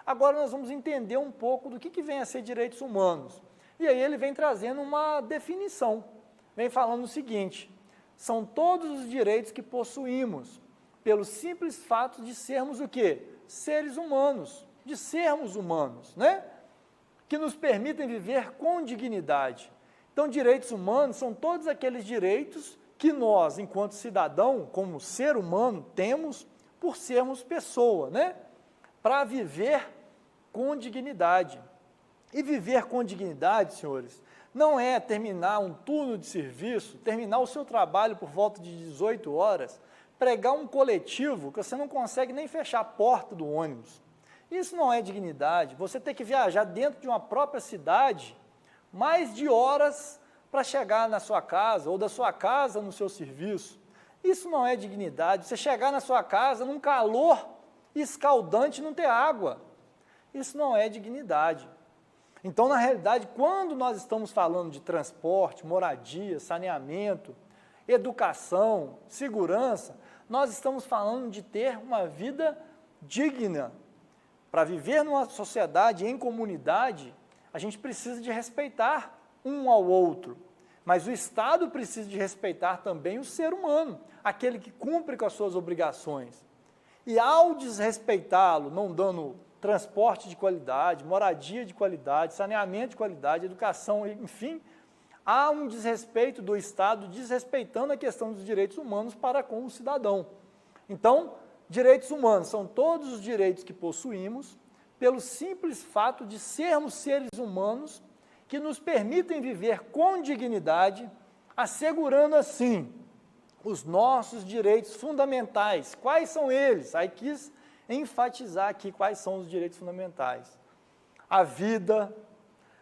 Agora nós vamos entender um pouco do que vem a ser direitos humanos. E aí ele vem trazendo uma definição, vem falando o seguinte: são todos os direitos que possuímos, pelo simples fato de sermos o quê? Seres humanos, de sermos humanos, né? Que nos permitem viver com dignidade. Então, direitos humanos são todos aqueles direitos que nós, enquanto cidadão, como ser humano, temos por sermos pessoa, né? Para viver com dignidade. E viver com dignidade, senhores, não é terminar um turno de serviço, terminar o seu trabalho por volta de 18 horas, pregar um coletivo que você não consegue nem fechar a porta do ônibus. Isso não é dignidade. Você tem que viajar dentro de uma própria cidade mais de horas para chegar na sua casa, ou da sua casa no seu serviço. Isso não é dignidade. Você chegar na sua casa num calor escaldante e não ter água. Isso não é dignidade. Então, na realidade, quando nós estamos falando de transporte, moradia, saneamento, educação, segurança, nós estamos falando de ter uma vida digna. Para viver numa sociedade, em comunidade, a gente precisa de respeitar um ao outro, mas o Estado precisa de respeitar também o ser humano, aquele que cumpre com as suas obrigações. E ao desrespeitá-lo, não dando transporte de qualidade, moradia de qualidade, saneamento de qualidade, educação, enfim, há um desrespeito do Estado desrespeitando a questão dos direitos humanos para com o cidadão. Então, direitos humanos são todos os direitos que possuímos pelo simples fato de sermos seres humanos que nos permitem viver com dignidade, assegurando assim os nossos direitos fundamentais. Quais são eles? Aí quis enfatizar aqui quais são os direitos fundamentais. A vida,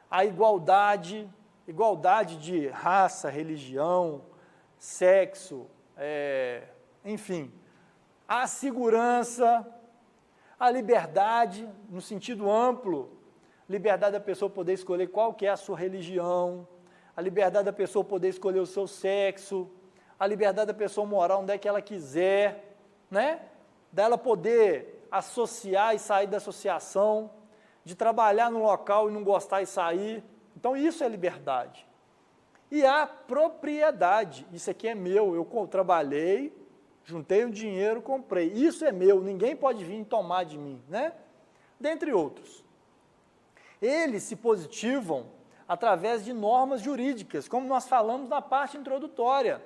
a igualdade, igualdade de raça, religião, sexo, enfim, a segurança, a liberdade, no sentido amplo, liberdade da pessoa poder escolher qual que é a sua religião, a liberdade da pessoa poder escolher o seu sexo, a liberdade da pessoa morar onde é que ela quiser, né? Dela poder associar e sair da associação, de trabalhar no local e não gostar e sair. Então, isso é liberdade. E a propriedade, isso aqui é meu, eu trabalhei, juntei o dinheiro, comprei, isso é meu, ninguém pode vir tomar de mim, né? Dentre outros. Eles se positivam através de normas jurídicas, como nós falamos na parte introdutória.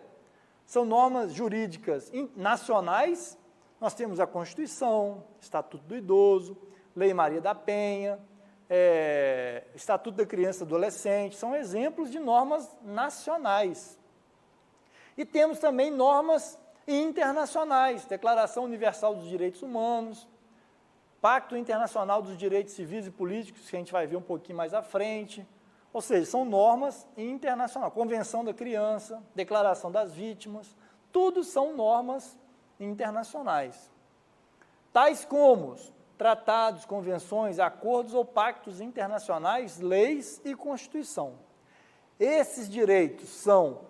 São normas jurídicas nacionais, nós temos a Constituição, Estatuto do Idoso, Lei Maria da Penha, Estatuto da Criança e do Adolescente, são exemplos de normas nacionais. E temos também normas internacionais, Declaração Universal dos Direitos Humanos, Pacto Internacional dos Direitos Civis e Políticos, que a gente vai ver um pouquinho mais à frente, ou seja, são normas internacionais, Convenção da Criança, Declaração das Vítimas, tudo são normas internacionais, tais como tratados, convenções, acordos ou pactos internacionais, leis e Constituição. Esses direitos são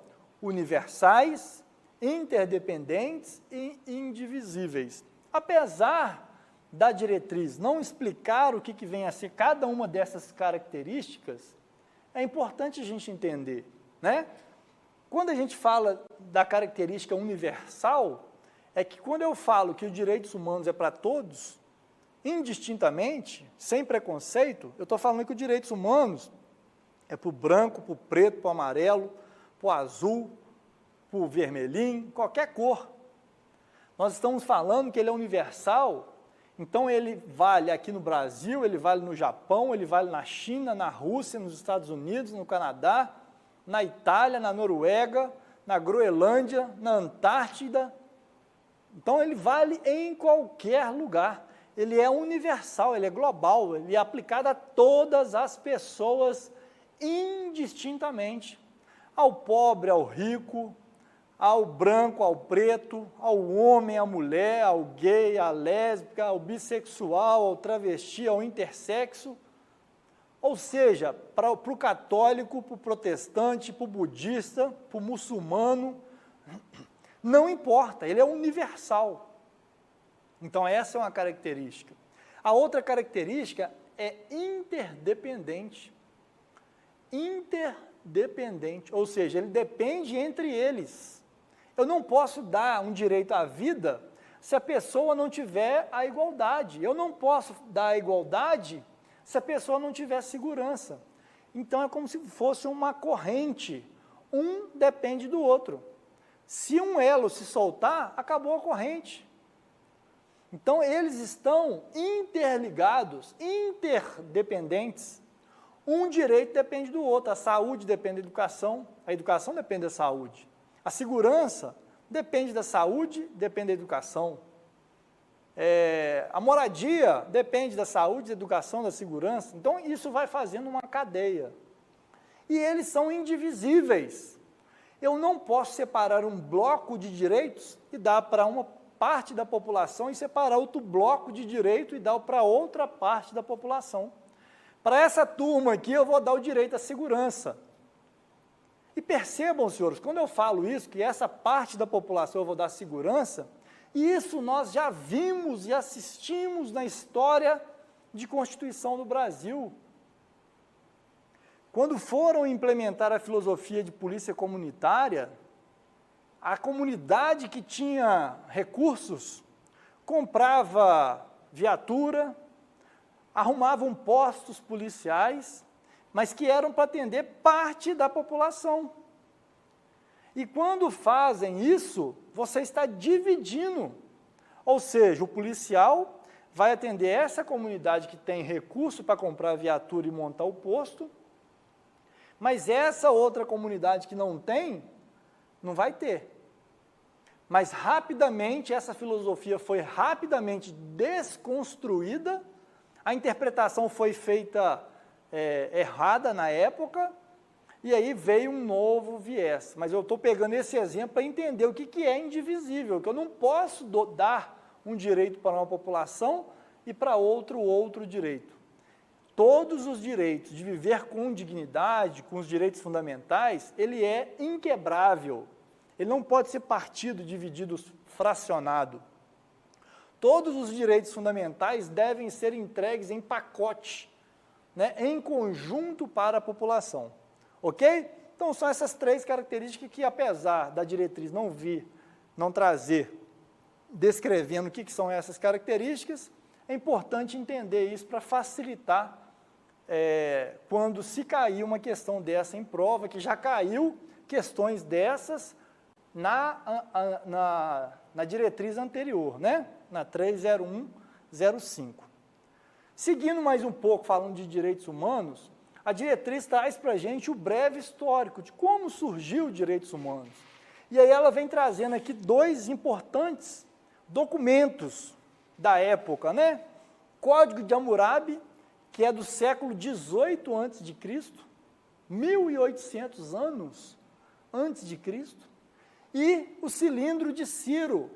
universais, interdependentes e indivisíveis. Apesar da diretriz não explicar o que vem a ser cada uma dessas características, é importante a gente entender, né? Quando a gente fala da característica universal, é que quando eu falo que os direitos humanos é para todos, indistintamente, sem preconceito, eu estou falando que os direitos humanos é para o branco, para o preto, para o amarelo, para o azul, para o vermelhinho, qualquer cor. Nós estamos falando que ele é universal. Então, ele vale aqui no Brasil, ele vale no Japão, ele vale na China, na Rússia, nos Estados Unidos, no Canadá, na Itália, na Noruega, na Groenlândia, na Antártida. Então, ele vale em qualquer lugar. Ele é universal, ele é global, ele é aplicado a todas as pessoas indistintamente. Ao pobre, ao rico, ao branco, ao preto, ao homem, à mulher, ao gay, à lésbica, ao bissexual, ao travesti, ao intersexo, ou seja, para o católico, para o protestante, para o budista, para o muçulmano, não importa, ele é universal. Então, essa é uma característica. A outra característica é interdependente. Interdependente, ou seja, ele depende entre eles. Eu não posso dar um direito à vida se a pessoa não tiver a igualdade. Eu não posso dar a igualdade se a pessoa não tiver segurança. Então, é como se fosse uma corrente. Um depende do outro. Se um elo se soltar, acabou a corrente. Então, eles estão interligados, interdependentes. Um direito depende do outro. A saúde depende da educação, a educação depende da saúde. A segurança depende da saúde, depende da educação. A moradia depende da saúde, da educação, da segurança. Então, isso vai fazendo uma cadeia. E eles são indivisíveis. Eu não posso separar um bloco de direitos e dar para uma parte da população e separar outro bloco de direito e dar para outra parte da população. Para essa turma aqui, eu vou dar o direito à segurança. E percebam, senhores, quando eu falo isso, que essa parte da população eu vou dar segurança, isso nós já vimos e assistimos na história de Constituição do Brasil. Quando foram implementar a filosofia de polícia comunitária, a comunidade que tinha recursos comprava viatura, arrumavam postos policiais, mas que eram para atender parte da população. E quando fazem isso, você está dividindo. Ou seja, o policial vai atender essa comunidade que tem recurso para comprar viatura e montar o posto, mas essa outra comunidade que não tem, não vai ter. Mas rapidamente, essa filosofia foi rapidamente desconstruída, a interpretação foi feita errada na época, e aí veio um novo viés. Mas eu estou pegando esse exemplo para entender o que é indivisível, que eu não posso dar um direito para uma população e para outro direito. Todos os direitos de viver com dignidade, com os direitos fundamentais, ele é inquebrável. Ele não pode ser partido, dividido, fracionado. Todos os direitos fundamentais devem ser entregues em pacote, né, em conjunto para a população. Ok? Então, são essas três características que, apesar da diretriz não trazer, descrevendo o que são essas características, é importante entender isso para facilitar quando se cair uma questão dessa em prova, que já caiu questões dessas na diretriz anterior, né? Na 30105. Seguindo mais um pouco, falando de direitos humanos, a diretriz traz para a gente o breve histórico de como surgiu os direitos humanos. E aí ela vem trazendo aqui dois importantes documentos da época, né? Código de Hammurabi, que é do século XVIII a.C., 1800 anos antes de Cristo, e o cilindro de Ciro,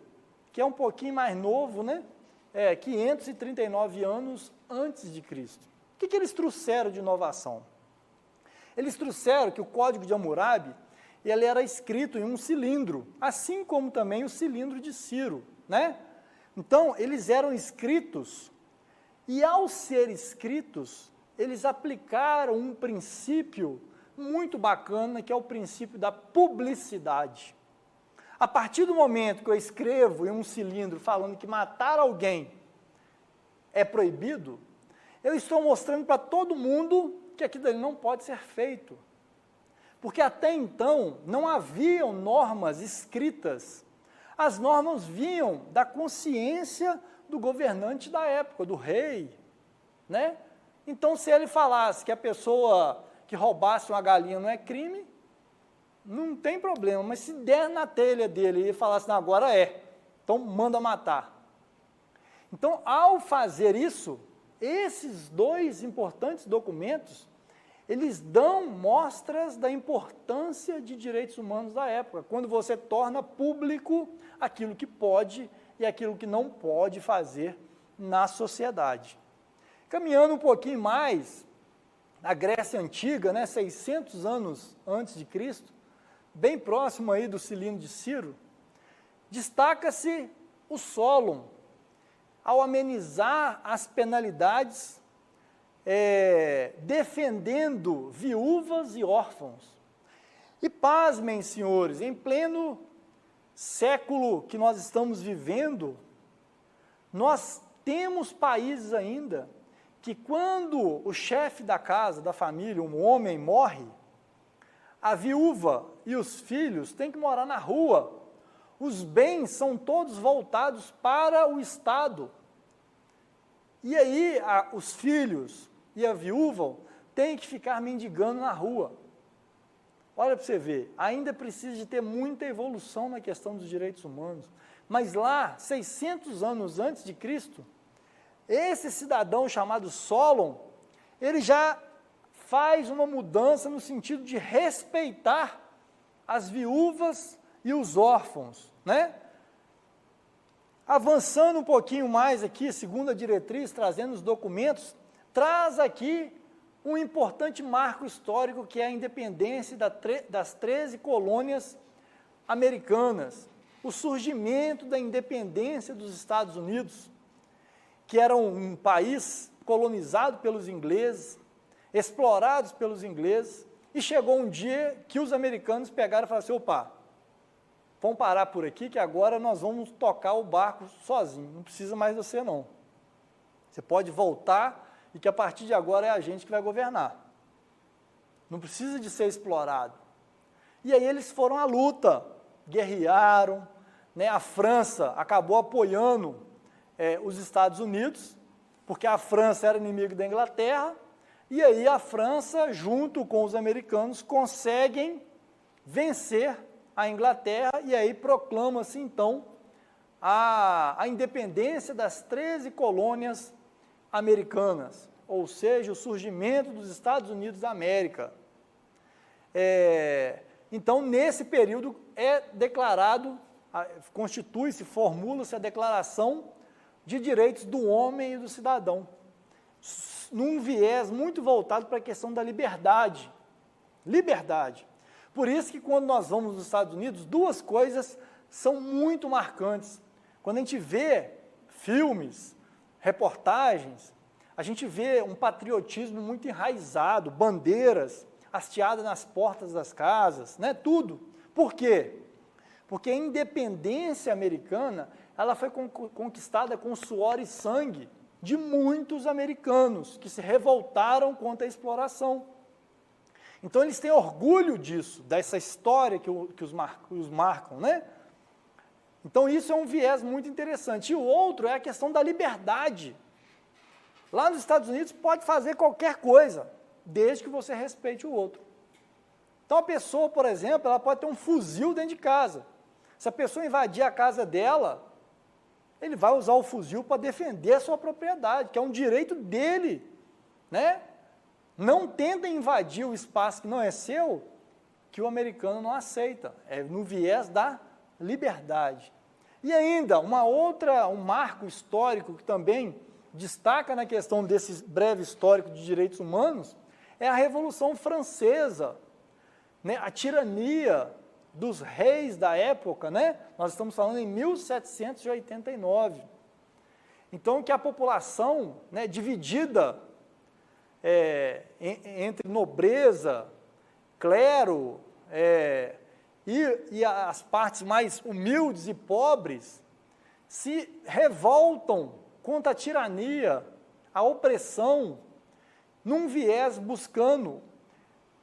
que é um pouquinho mais novo, né? 539 anos antes de Cristo. O que eles trouxeram de inovação? Eles trouxeram que o Código de Hammurabi, ele era escrito em um cilindro, assim como também o cilindro de Ciro, né? Então, eles eram escritos, e ao ser escritos, eles aplicaram um princípio muito bacana, que é o princípio da publicidade. A partir do momento que eu escrevo em um cilindro falando que matar alguém é proibido, eu estou mostrando para todo mundo que aquilo ali não pode ser feito. Porque até então não haviam normas escritas. As normas vinham da consciência do governante da época, do rei, né? Então, se ele falasse que a pessoa que roubasse uma galinha não é crime, não tem problema, mas se der na telha dele e falasse, não, agora então manda matar. Então, ao fazer isso, esses dois importantes documentos, eles dão mostras da importância de direitos humanos da época, quando você torna público aquilo que pode e aquilo que não pode fazer na sociedade. Caminhando um pouquinho mais, na Grécia Antiga, né, 600 anos antes de Cristo, bem próximo aí do cilindro de Ciro, destaca-se o Solon. ao amenizar as penalidades, defendendo viúvas e órfãos. E pasmem, senhores, em pleno século que nós estamos vivendo, nós temos países ainda que quando o chefe da casa, da família, um homem morre, a viúva e os filhos têm que morar na rua. Os bens são todos voltados para o Estado. E aí os filhos e a viúva têm que ficar mendigando na rua. Olha para você ver, ainda precisa de ter muita evolução na questão dos direitos humanos. Mas lá, 600 anos antes de Cristo, esse cidadão chamado Solon, ele já faz uma mudança no sentido de respeitar as viúvas e os órfãos, né? Avançando um pouquinho mais aqui, segunda diretriz, trazendo os documentos, traz aqui um importante marco histórico que é a independência das 13 colônias americanas, o surgimento da independência dos Estados Unidos, que era um país colonizado pelos ingleses, explorados pelos ingleses, e chegou um dia que os americanos pegaram e falaram assim, opa, vamos parar por aqui que agora nós vamos tocar o barco sozinho, não precisa mais de você não. Você pode voltar e que a partir de agora é a gente que vai governar. Não precisa de ser explorado. E aí eles foram à luta, guerrearam, né? A França acabou apoiando os Estados Unidos, porque a França era inimigo da Inglaterra, e aí a França, junto com os americanos, conseguem vencer a Inglaterra, e aí proclama-se, então, a independência das 13 colônias americanas, ou seja, o surgimento dos Estados Unidos da América. Então, nesse período, é declarado, constitui-se, formula-se a Declaração de Direitos do Homem e do Cidadão, num viés muito voltado para a questão da liberdade. Liberdade. Por isso que quando nós vamos nos Estados Unidos, duas coisas são muito marcantes. Quando a gente vê filmes, reportagens, a gente vê um patriotismo muito enraizado, bandeiras hasteadas nas portas das casas, né, tudo. Por quê? Porque a independência americana, ela foi conquistada com suor e sangue de muitos americanos que se revoltaram contra a exploração. Então, eles têm orgulho disso, dessa história que os marcam, né? Então, isso é um viés muito interessante. E o outro é a questão da liberdade. Lá nos Estados Unidos, pode fazer qualquer coisa, desde que você respeite o outro. Então, a pessoa, por exemplo, ela pode ter um fuzil dentro de casa. Se a pessoa invadir a casa dela, ele vai usar o fuzil para defender a sua propriedade, que é um direito dele, né? Não tenta invadir o espaço que não é seu, que o americano não aceita. É no viés da liberdade. E ainda, um marco histórico que também destaca na questão desse breve histórico de direitos humanos, é a Revolução Francesa, né? A tirania dos reis da época, né? Nós estamos falando em 1789. Então, que a população, né, dividida entre nobreza, clero e as partes mais humildes e pobres, se revoltam contra a tirania, a opressão, num viés buscando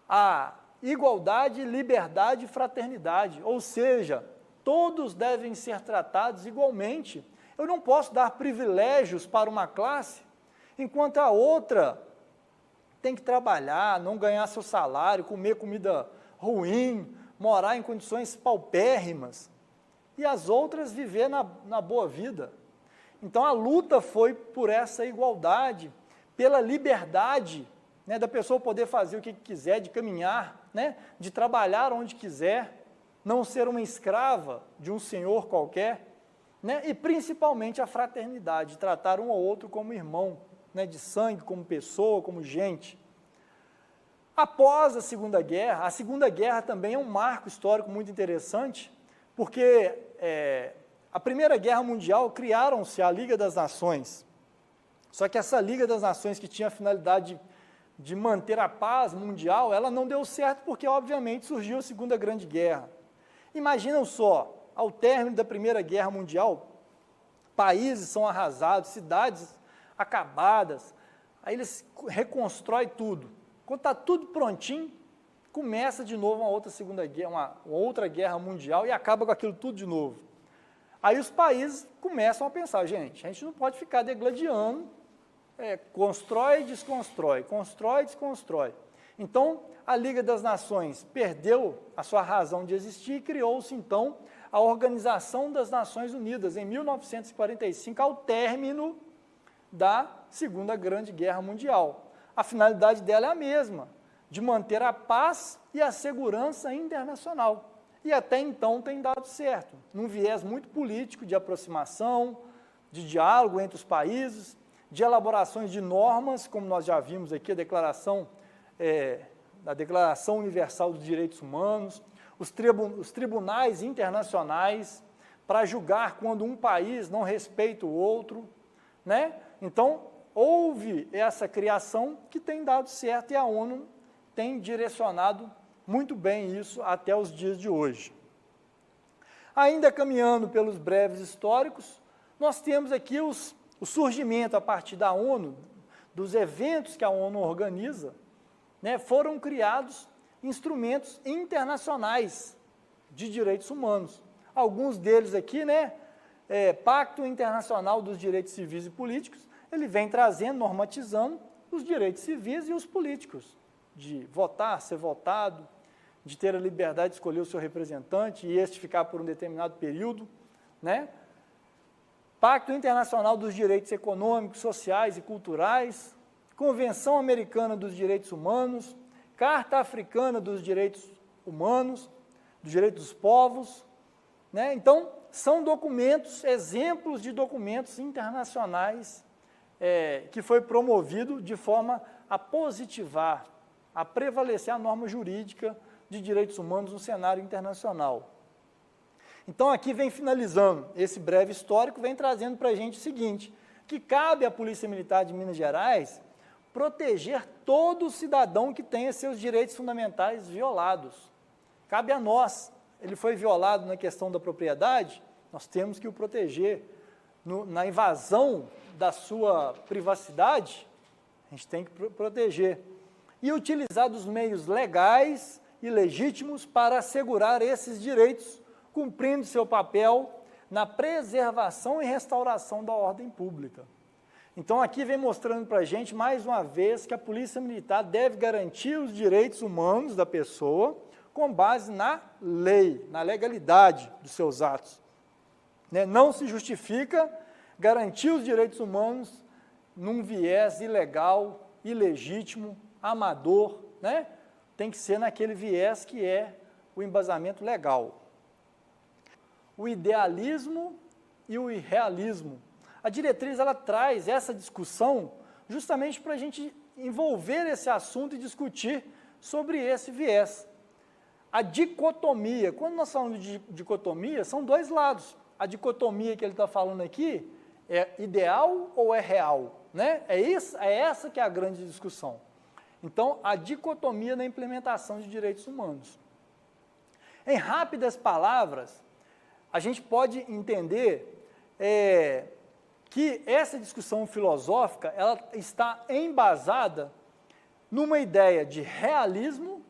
a igualdade, liberdade e fraternidade, ou seja, todos devem ser tratados igualmente. Eu não posso dar privilégios para uma classe, enquanto a outra tem que trabalhar, não ganhar seu salário, comer comida ruim, morar em condições paupérrimas, e as outras viver na boa vida. Então, a luta foi por essa igualdade, pela liberdade, né, da pessoa poder fazer o que quiser, de caminhar, né, de trabalhar onde quiser, não ser uma escrava de um senhor qualquer, né, e principalmente a fraternidade, tratar um ao outro como irmão, né, de sangue, como pessoa, como gente. Após a Segunda Guerra também é um marco histórico muito interessante, porque a Primeira Guerra Mundial, criaram-se a Liga das Nações. Só que essa Liga das Nações, que tinha a finalidade de manter a paz mundial, ela não deu certo porque, obviamente, surgiu a Segunda Grande Guerra. Imaginam só, ao término da Primeira Guerra Mundial, países são arrasados, cidades acabadas, aí eles reconstroem tudo. Quando está tudo prontinho, começa de novo uma outra Segunda Guerra, uma outra guerra mundial e acaba com aquilo tudo de novo. Aí os países começam a pensar, gente, a gente não pode ficar degladiando, constrói e desconstrói, constrói e desconstrói. Então, a Liga das Nações perdeu a sua razão de existir e criou-se, então, a Organização das Nações Unidas, em 1945, ao término da Segunda Grande Guerra Mundial. A finalidade dela é a mesma, de manter a paz e a segurança internacional. E até então tem dado certo, num viés muito político de aproximação, de diálogo entre os países, de elaborações de normas, como nós já vimos aqui, a Declaração Universal dos Direitos Humanos, os tribunais internacionais para julgar quando um país não respeita o outro, né? Então, houve essa criação que tem dado certo e a ONU tem direcionado muito bem isso até os dias de hoje. Ainda caminhando pelos breves históricos, nós temos aqui o surgimento a partir da ONU, dos eventos que a ONU organiza, né, foram criados instrumentos internacionais de direitos humanos. Alguns deles aqui, né, Pacto Internacional dos Direitos Civis e Políticos, ele vem trazendo, normatizando os direitos civis e os políticos, de votar, ser votado, de ter a liberdade de escolher o seu representante e este ficar por um determinado período, né? Pacto Internacional dos Direitos Econômicos, Sociais e Culturais, Convenção Americana dos Direitos Humanos, Carta Africana dos Direitos Humanos, dos Direitos dos Povos, né? Então, são documentos, exemplos de documentos internacionais que foi promovido de forma a positivar, a prevalecer a norma jurídica de direitos humanos no cenário internacional. Então, aqui vem finalizando esse breve histórico, vem trazendo para a gente o seguinte, que cabe à Polícia Militar de Minas Gerais proteger todo cidadão que tenha seus direitos fundamentais violados. Cabe a nós. Ele foi violado na questão da propriedade, nós temos que o proteger. Na invasão da sua privacidade, a gente tem que proteger. E utilizar dos meios legais e legítimos para assegurar esses direitos, cumprindo seu papel na preservação e restauração da ordem pública. Então, aqui vem mostrando para a gente, mais uma vez, que a Polícia Militar deve garantir os direitos humanos da pessoa com base na lei, na legalidade dos seus atos. Né? Não se justifica garantir os direitos humanos num viés ilegal, ilegítimo, amador, né? Tem que ser naquele viés que é o embasamento legal. O idealismo e o irrealismo. A diretriz, ela traz essa discussão justamente para a gente envolver esse assunto e discutir sobre esse viés. A dicotomia, quando nós falamos de dicotomia, são dois lados. A dicotomia que ele está falando aqui é ideal ou é real, né? É essa que é a grande discussão. Então, a dicotomia na implementação de direitos humanos. Em rápidas palavras, a gente pode entender que essa discussão filosófica ela está embasada numa ideia de realismo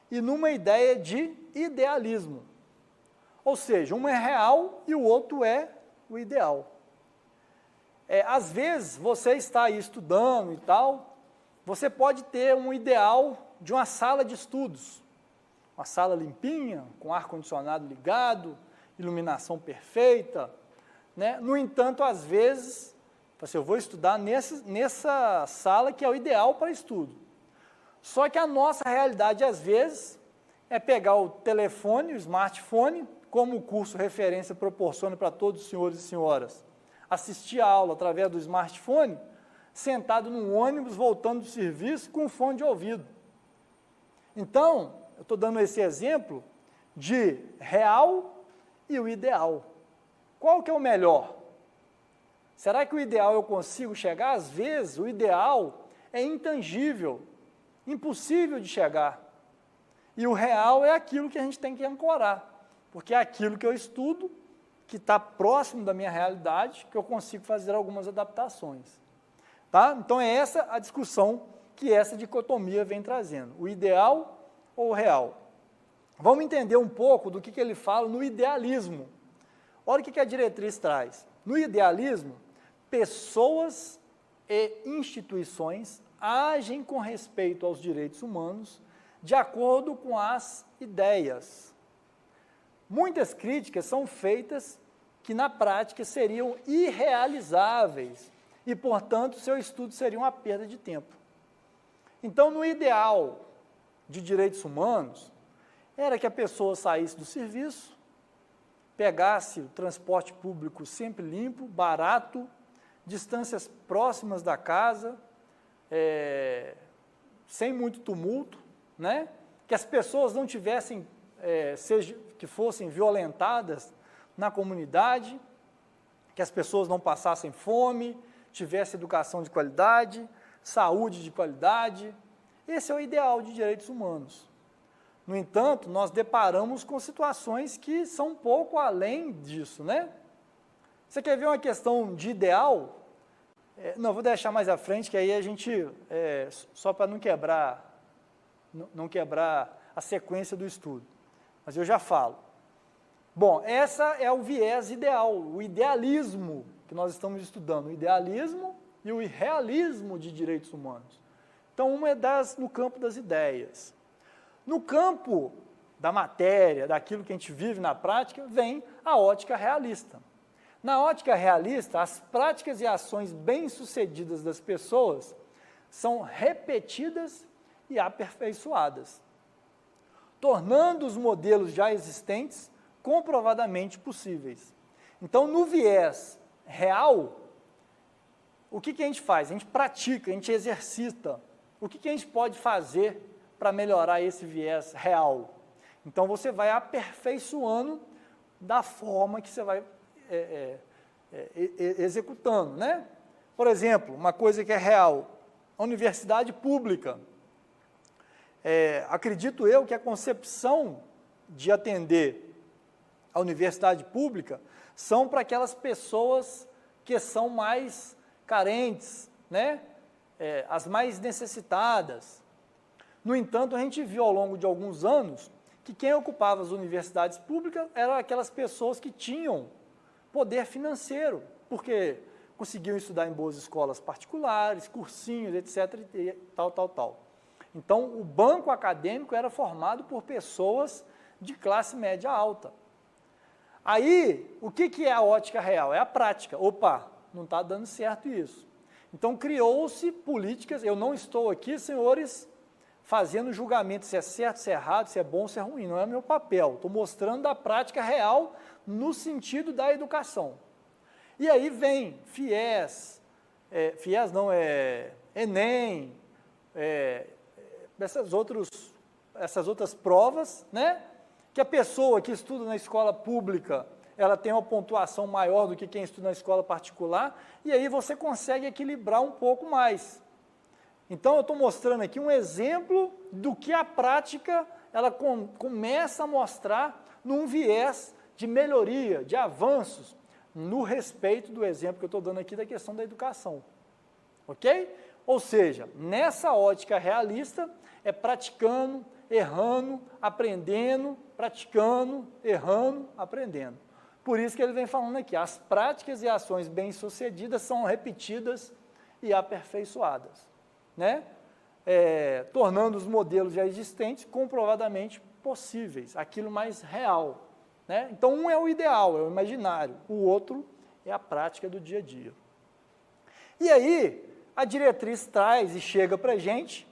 e numa ideia de idealismo. Ou seja, um é real e o outro é o ideal. Às vezes, você está aí estudando e tal, você pode ter um ideal de uma sala de estudos, uma sala limpinha, com ar-condicionado ligado, iluminação perfeita, né? No entanto, às vezes, eu vou estudar nessa sala que é o ideal para estudo. Só que a nossa realidade, às vezes, é pegar o telefone, o smartphone, como o curso referência proporciona para todos os senhores e senhoras, assistir a aula através do smartphone, sentado num ônibus, voltando do serviço, com fone de ouvido. Então, eu estou dando esse exemplo de real e o ideal. qual que é o melhor? Será que o ideal eu consigo chegar? Às vezes, o ideal é intangível, impossível de chegar. E o real é aquilo que a gente tem que ancorar, porque é aquilo que eu estudo, que está próximo da minha realidade, que eu consigo fazer algumas adaptações. Tá? Então, é essa a discussão que essa dicotomia vem trazendo, o ideal ou o real. Vamos entender um pouco do que ele fala no idealismo. Olha o que a diretriz traz. No idealismo, pessoas e instituições agem com respeito aos direitos humanos de acordo com as ideias. Muitas críticas são feitas que na prática seriam irrealizáveis e, portanto, seu estudo seria uma perda de tempo. Então, no ideal de direitos humanos, era que a pessoa saísse do serviço, pegasse o transporte público sempre limpo, barato, distâncias próximas da casa, sem muito tumulto, né? Que as pessoas não tivessem, que fossem violentadas na comunidade, que as pessoas não passassem fome, tivesse educação de qualidade, saúde de qualidade. Esse é o ideal de direitos humanos. No entanto, nós deparamos com situações que são um pouco além disso, né? Você quer ver uma questão de ideal? Não, vou deixar mais à frente, que aí a gente, só para não quebrar a sequência do estudo, mas eu já falo. Bom, essa é o viés ideal, o idealismo que nós estamos estudando, o idealismo e o irrealismo de direitos humanos. Então, uma é no campo das ideias. No campo da matéria, daquilo que a gente vive na prática, vem a ótica realista. Na ótica realista, as práticas e ações bem-sucedidas das pessoas são repetidas e aperfeiçoadas, tornando os modelos já existentes comprovadamente possíveis. Então, no viés real, o que a gente faz? A gente pratica, a gente exercita. O que a gente pode fazer para melhorar esse viés real? Então, você vai aperfeiçoando da forma que você vai executando, né? Por exemplo, uma coisa que é real, a universidade pública. Acredito eu que a concepção de atender a universidade pública são para aquelas pessoas que são mais carentes, né? As mais necessitadas. No entanto, a gente viu ao longo de alguns anos que quem ocupava as universidades públicas eram aquelas pessoas que tinham poder financeiro, porque conseguiam estudar em boas escolas particulares, cursinhos, etc, e tal. Então, o banco acadêmico era formado por pessoas de classe média alta. Aí, o que é a ótica real? É a prática. Opa, não está dando certo isso. Então, criou-se políticas, eu não estou aqui, senhores, fazendo julgamento se é certo, se é errado, se é bom, se é ruim, não é meu papel. Estou mostrando a prática real no sentido da educação. E aí vem Enem, essas outras provas, né? Que a pessoa que estuda na escola pública, ela tem uma pontuação maior do que quem estuda na escola particular, e aí você consegue equilibrar um pouco mais. Então, eu estou mostrando aqui um exemplo do que a prática ela começa a mostrar num viés de melhoria, de avanços, no respeito do exemplo que eu estou dando aqui da questão da educação. Ok? Ou seja, nessa ótica realista, é praticando, errando, aprendendo, praticando, errando, aprendendo. Por isso que ele vem falando aqui, as práticas e ações bem-sucedidas são repetidas e aperfeiçoadas, né? Tornando os modelos já existentes comprovadamente possíveis, aquilo mais real, né? Então, um é o ideal, é o imaginário, o outro é a prática do dia a dia. E aí, a diretriz traz e chega para a gente,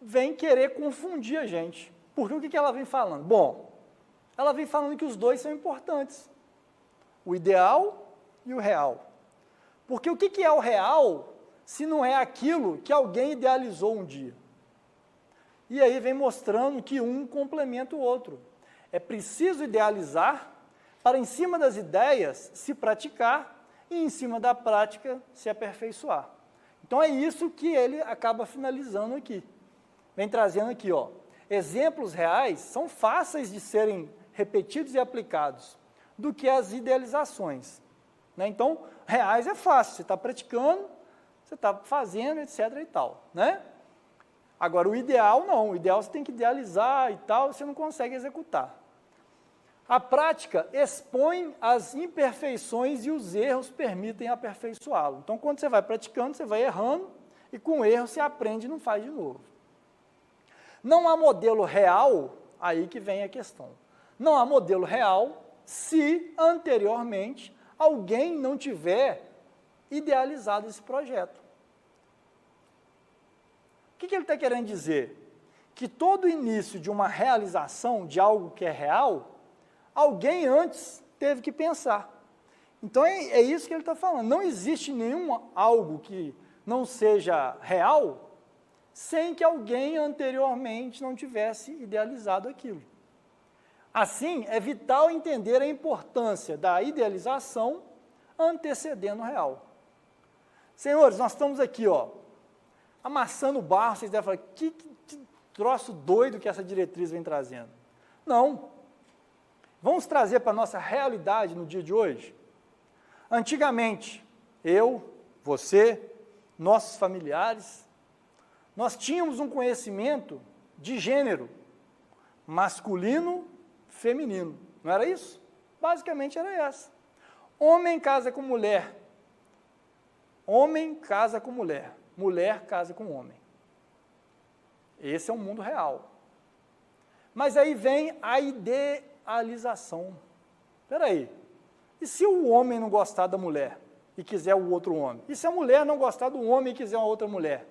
vem querer confundir a gente. Porque o que ela vem falando? Bom, ela vem falando que os dois são importantes, o ideal e o real. Porque o que é o real se não é aquilo que alguém idealizou um dia? E aí vem mostrando que um complementa o outro. É preciso idealizar, para em cima das ideias se praticar e em cima da prática se aperfeiçoar. Então é isso que ele acaba finalizando aqui. Vem trazendo aqui, ó, exemplos reais são fáceis de serem repetidos e aplicados do que as idealizações, né? Então, reais é fácil, você está praticando, você está fazendo, etc. e tal, né? Agora, o ideal não, o ideal você tem que idealizar e tal, você não consegue executar. A prática expõe as imperfeições e os erros permitem aperfeiçoá-lo. Então, quando você vai praticando, você vai errando e com o erro você aprende e não faz de novo. Não há modelo real, aí que vem a questão. Não há modelo real se anteriormente alguém não tiver idealizado esse projeto. O que ele está querendo dizer? Que todo início de uma realização de algo que é real, alguém antes teve que pensar. Então é isso que ele está falando. Não existe nenhum algo que não seja real sem que alguém anteriormente não tivesse idealizado aquilo. Assim, é vital entender a importância da idealização antecedendo o real. Senhores, nós estamos aqui, ó, amassando barro, vocês devem falar, que troço doido que essa diretriz vem trazendo. Não. Vamos trazer para a nossa realidade no dia de hoje? Antigamente, eu, você, nossos familiares, nós tínhamos um conhecimento de gênero, masculino, feminino. Não era isso? Basicamente era essa. Homem casa com mulher. Homem casa com mulher. Mulher casa com homem. Esse é o mundo real. Mas aí vem a idealização. Espera aí. E se o homem não gostar da mulher e quiser o outro homem? E se a mulher não gostar do homem e quiser uma outra mulher?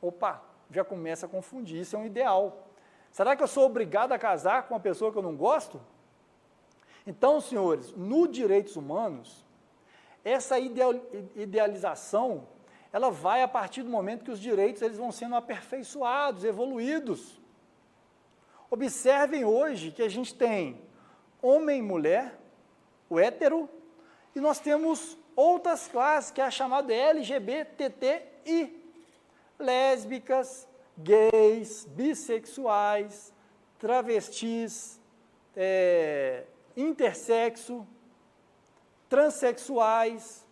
Opa, já começa a confundir. Isso é um ideal. Será que eu sou obrigado a casar com uma pessoa que eu não gosto? Então, senhores, no direitos humanos, essa idealização, ela vai a partir do momento que os direitos eles vão sendo aperfeiçoados, evoluídos. Observem hoje que a gente tem homem e mulher, o hétero, e nós temos outras classes, que é a chamada LGBTI, lésbicas, gays, bissexuais, travestis, intersexo, transexuais.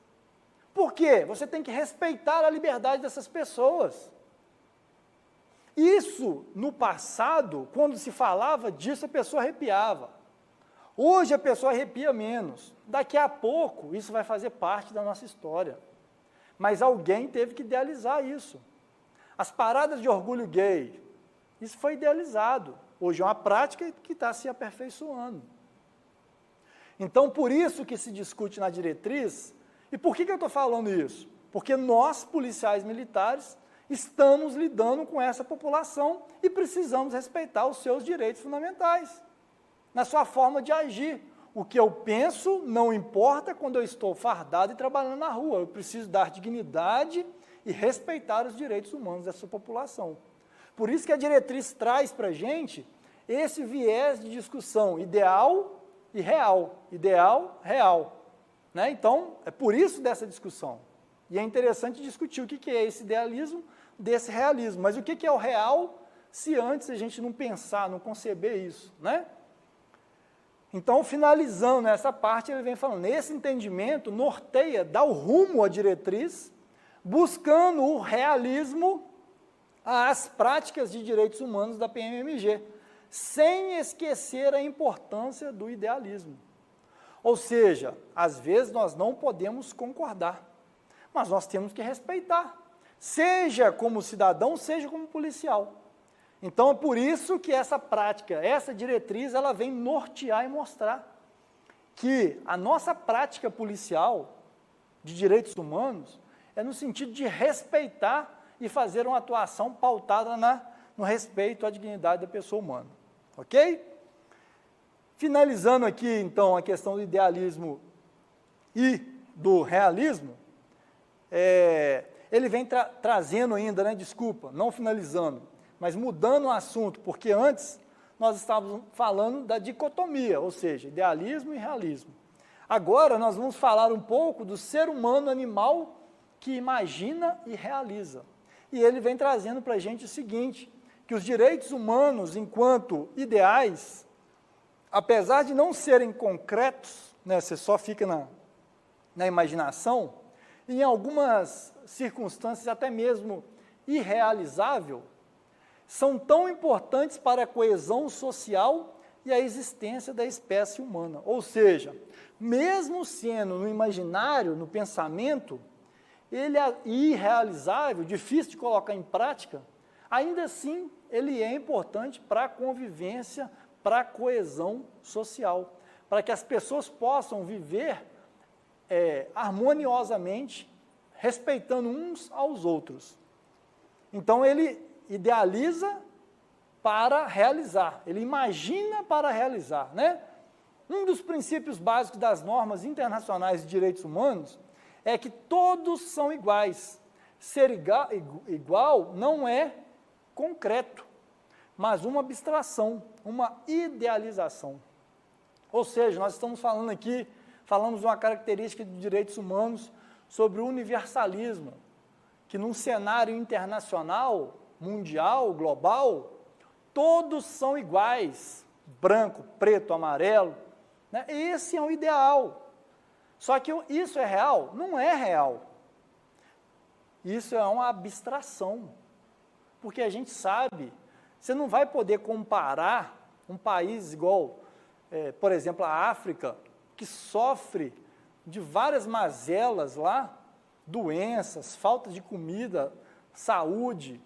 Por quê? Você tem que respeitar a liberdade dessas pessoas. Isso, no passado, quando se falava disso, a pessoa arrepiava. Hoje a pessoa arrepia menos. Daqui a pouco, isso vai fazer parte da nossa história. Mas alguém teve que idealizar isso. As paradas de orgulho gay, isso foi idealizado. Hoje é uma prática que está se aperfeiçoando. Então, por isso que se discute na diretriz. E por que eu estou falando isso? Porque nós, policiais militares, estamos lidando com essa população e precisamos respeitar os seus direitos fundamentais, na sua forma de agir. O que eu penso não importa quando eu estou fardado e trabalhando na rua. Eu preciso dar dignidade e respeitar os direitos humanos dessa população. Por isso que a diretriz traz para a gente esse viés de discussão ideal e real. Ideal, real. Né? Então, é por isso dessa discussão. E é interessante discutir o que é esse idealismo desse realismo. Mas o que é o real se antes a gente não pensar, não conceber isso, né? Então, finalizando essa parte, ele vem falando, esse entendimento norteia, dá o rumo à diretriz, buscando o realismo às práticas de direitos humanos da PMMG, sem esquecer a importância do idealismo. Ou seja, às vezes nós não podemos concordar, mas nós temos que respeitar, seja como cidadão, seja como policial. Então, é por isso que essa prática, essa diretriz, ela vem nortear e mostrar que a nossa prática policial de direitos humanos é no sentido de respeitar e fazer uma atuação pautada no respeito à dignidade da pessoa humana. Ok? Finalizando aqui, então, a questão do idealismo e do realismo, ele vem trazendo ainda, né, desculpa, não finalizando, mas mudando o assunto, porque antes nós estávamos falando da dicotomia, ou seja, idealismo e realismo. Agora nós vamos falar um pouco do ser humano animal que imagina e realiza. E ele vem trazendo para a gente o seguinte, que os direitos humanos, enquanto ideais, apesar de não serem concretos, né, você só fica na imaginação, em algumas circunstâncias até mesmo irrealizável, são tão importantes para a coesão social e a existência da espécie humana. Ou seja, mesmo sendo no imaginário, no pensamento, ele é irrealizável, difícil de colocar em prática, ainda assim ele é importante para a convivência, para a coesão social, para que as pessoas possam viver harmoniosamente, respeitando uns aos outros. Então ele idealiza para realizar, ele imagina para realizar, né? Um dos princípios básicos das normas internacionais de direitos humanos é que todos são iguais. Ser igual não é concreto, mas uma abstração, uma idealização. Ou seja, nós estamos falando aqui, falamos uma característica de direitos humanos sobre o universalismo, que num cenário internacional, mundial, global, todos são iguais, branco, preto, amarelo, né? Esse é o ideal. Só que isso é real? Não é real. Isso é uma abstração, porque a gente sabe, você não vai poder comparar um país igual, por exemplo, a África, que sofre de várias mazelas lá, doenças, falta de comida, saúde,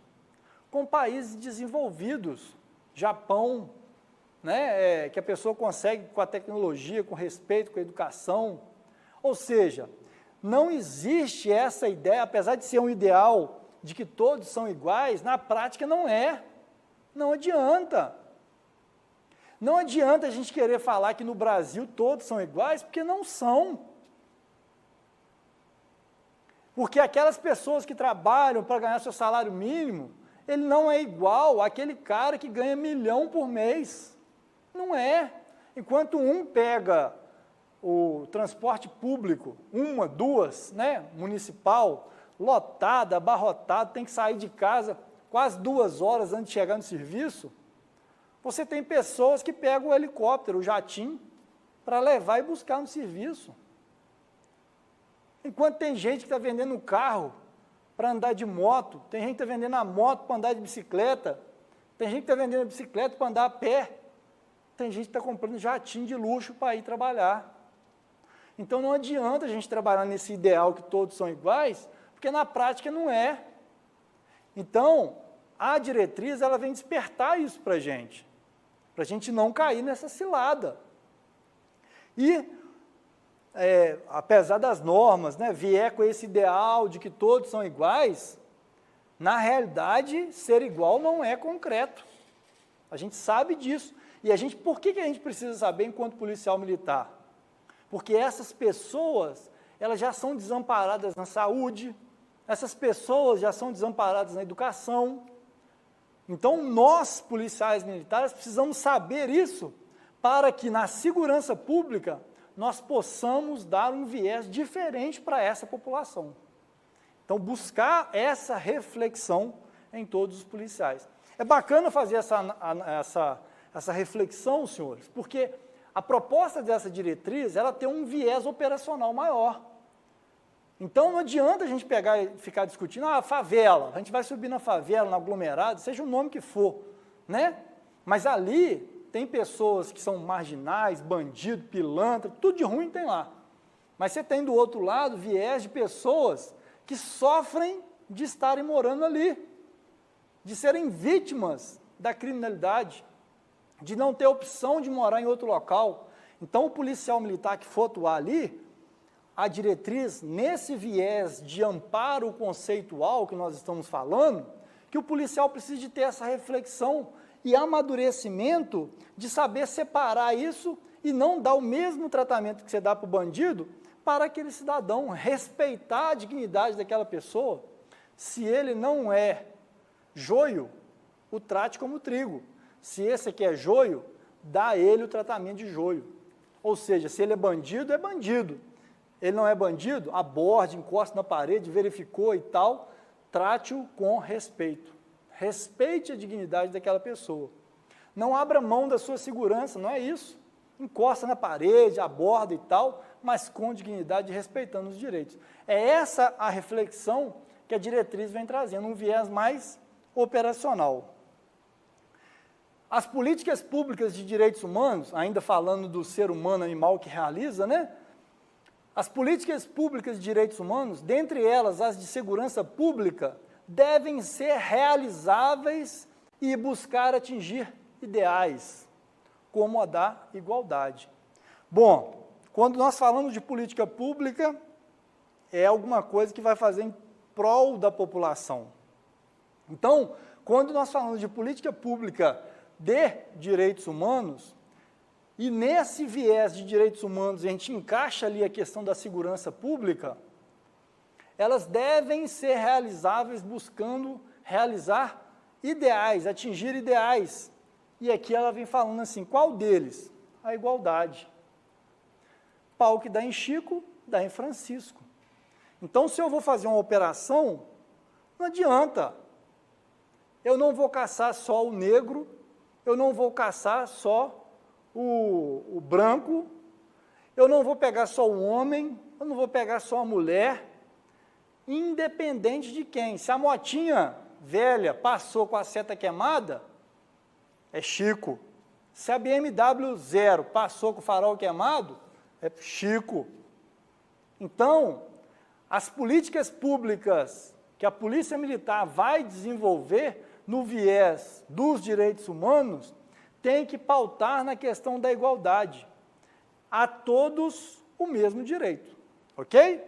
com países desenvolvidos, Japão, né, que a pessoa consegue com a tecnologia, com respeito, com a educação. Ou seja, não existe essa ideia, apesar de ser um ideal de que todos são iguais, na prática não é. Não adianta. Não adianta a gente querer falar que no Brasil todos são iguais, porque não são. Porque aquelas pessoas que trabalham para ganhar seu salário mínimo, ele não é igual àquele cara que ganha 1 milhão por mês. Não é. Enquanto um pega o transporte público, 1, 2, né, municipal, lotado, abarrotado, tem que sair de casa quase 2 horas antes de chegar no serviço, você tem pessoas que pegam o helicóptero, o jatinho, para levar e buscar no serviço. Enquanto tem gente que está vendendo um carro para andar de moto, tem gente que está vendendo a moto para andar de bicicleta, tem gente que está vendendo a bicicleta para andar a pé, tem gente que está comprando jatinho de luxo para ir trabalhar. Então não adianta a gente trabalhar nesse ideal que todos são iguais, porque na prática não é. Então, a diretriz ela vem despertar isso para a gente não cair nessa cilada. E, apesar das normas, né, vier com esse ideal de que todos são iguais, na realidade, ser igual não é concreto. A gente sabe disso. E por que a gente precisa saber enquanto policial militar? Porque essas pessoas, elas já são desamparadas na saúde, essas pessoas já são desamparadas na educação. Então, nós, policiais militares, precisamos saber isso para que na segurança pública nós possamos dar um viés diferente para essa população. Então, buscar essa reflexão em todos os policiais. É bacana fazer essa reflexão, senhores, porque a proposta dessa diretriz, ela tem um viés operacional maior. Então, não adianta a gente pegar e ficar discutindo, a favela, a gente vai subir na favela, no aglomerado, seja o nome que for, né? Mas ali tem pessoas que são marginais, bandido, pilantra, tudo de ruim tem lá. Mas você tem do outro lado viés de pessoas que sofrem de estarem morando ali, de serem vítimas da criminalidade, de não ter opção de morar em outro local. Então, o policial militar que for atuar ali, a diretriz, nesse viés de amparo conceitual que nós estamos falando, que o policial precisa de ter essa reflexão e amadurecimento de saber separar isso e não dar o mesmo tratamento que você dá para o bandido para aquele cidadão, respeitar a dignidade daquela pessoa. Se ele não é joio, o trate como trigo. Se esse aqui é joio, dá a ele o tratamento de joio. Ou seja, se ele é bandido, é bandido. Ele não é bandido, aborde, encosta na parede, verificou e tal, trate-o com respeito. Respeite a dignidade daquela pessoa. Não abra mão da sua segurança, não é isso. Encosta na parede, aborda e tal, mas com dignidade e respeitando os direitos. É essa a reflexão que a diretriz vem trazendo, um viés mais operacional. As políticas públicas de direitos humanos, ainda falando do ser humano animal que realiza, né? As políticas públicas de direitos humanos, dentre elas as de segurança pública, devem ser realizáveis e buscar atingir ideais, como a da igualdade. Bom, quando nós falamos de política pública, é alguma coisa que vai fazer em prol da população. Então, quando nós falamos de política pública de direitos humanos, e nesse viés de direitos humanos a gente encaixa ali a questão da segurança pública, elas devem ser realizáveis buscando realizar ideais, atingir ideais. E aqui ela vem falando assim, qual deles? A igualdade. Pau que dá em Chico, dá em Francisco. Então, se eu vou fazer uma operação, não adianta. Eu não vou caçar só o negro, eu não vou caçar só o branco, eu não vou pegar só o homem, eu não vou pegar só a mulher, independente de quem. Se a motinha velha passou com a seta queimada, é Chico. Se a BMW 0 passou com o farol queimado, é Chico. Então, as políticas públicas que a Polícia Militar vai desenvolver no viés dos direitos humanos tem que pautar na questão da igualdade. A todos o mesmo direito, ok?